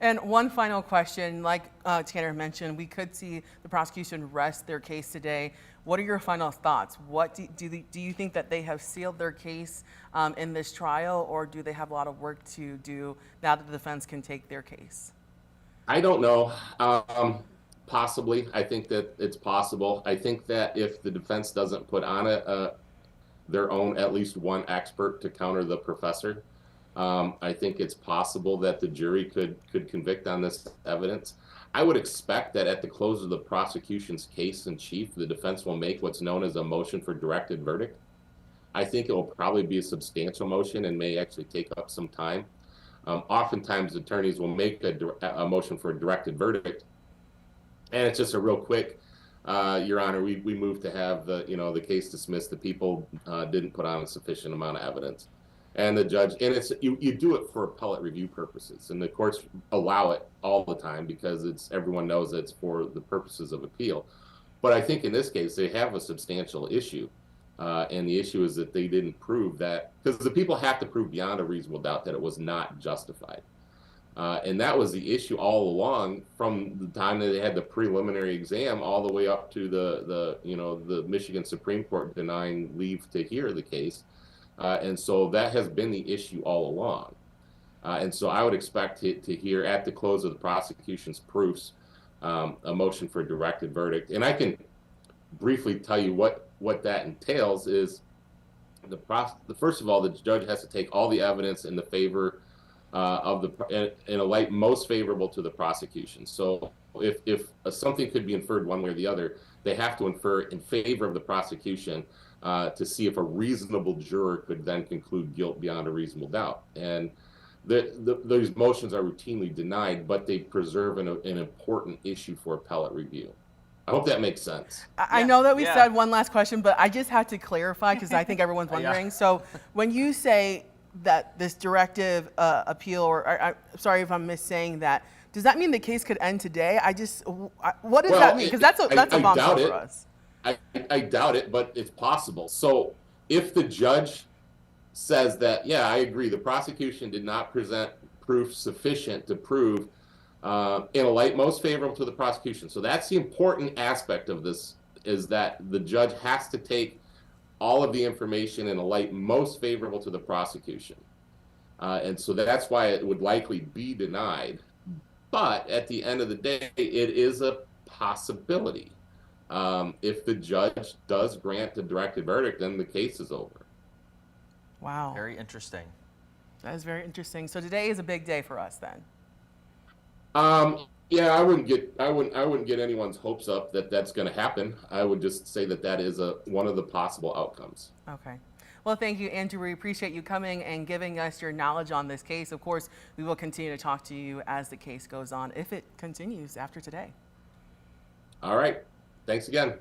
And one final question, like Tanner mentioned, we could see the prosecution rest their case today. What are your final thoughts? What do you think that they have sealed their case in this trial, or do they have a lot of work to do now that the defense can take their case? I don't know. Possibly. I think that it's possible. I think that if the defense doesn't put on their own at least one expert to counter the professor, I think it's possible that the jury could convict on this evidence. I would expect that at the close of the prosecution's case in chief, the defense will make what's known as a motion for directed verdict. I think it will probably be a substantial motion and may actually take up some time. Oftentimes, attorneys will make a motion for a directed verdict, and it's just a real quick, Your Honor, we moved to have the case dismissed. The people didn't put on a sufficient amount of evidence, and the judge, and it's you do it for appellate review purposes, and the courts allow it all the time because everyone knows it's for the purposes of appeal. But I think in this case they have a substantial issue, and the issue is that they didn't prove that, because the people have to prove beyond a reasonable doubt that it was not justified. And that was the issue all along from the time that they had the preliminary exam all the way up to the Michigan Supreme Court denying leave to hear the case. And so that has been the issue all along. And so I would expect to hear at the close of the prosecution's proofs a motion for a directed verdict. And I can briefly tell you what that entails is first of all, the judge has to take all the evidence in the favor in a light most favorable to the prosecution. So if something could be inferred one way or the other, they have to infer in favor of the prosecution to see if a reasonable juror could then conclude guilt beyond a reasonable doubt. And those motions are routinely denied, but they preserve an important issue for appellate review. I hope that makes sense. I know that we said one last question, but I just had to clarify because I think everyone's wondering. So when you say that this directive appeal, or sorry if I'm missaying that, does that mean the case could end today? What does that mean? Because that's a bombshell for us. I doubt it, but it's possible. So if the judge says that, yeah, I agree, the prosecution did not present proof sufficient to prove in a light most favorable to the prosecution. So that's the important aspect of this, is that the judge has to take all of the information in a light most favorable to the prosecution. And so that's why it would likely be denied. But at the end of the day, it is a possibility. If the judge does grant the directed verdict, then the case is over. Wow. Very interesting. That is very interesting. So today is a big day for us then. Yeah, I wouldn't get anyone's hopes up that that's going to happen. I would just say that is one of the possible outcomes. Okay. Well, thank you, Andrew. We appreciate you coming and giving us your knowledge on this case. Of course, we will continue to talk to you as the case goes on, if it continues after today. All right. Thanks again.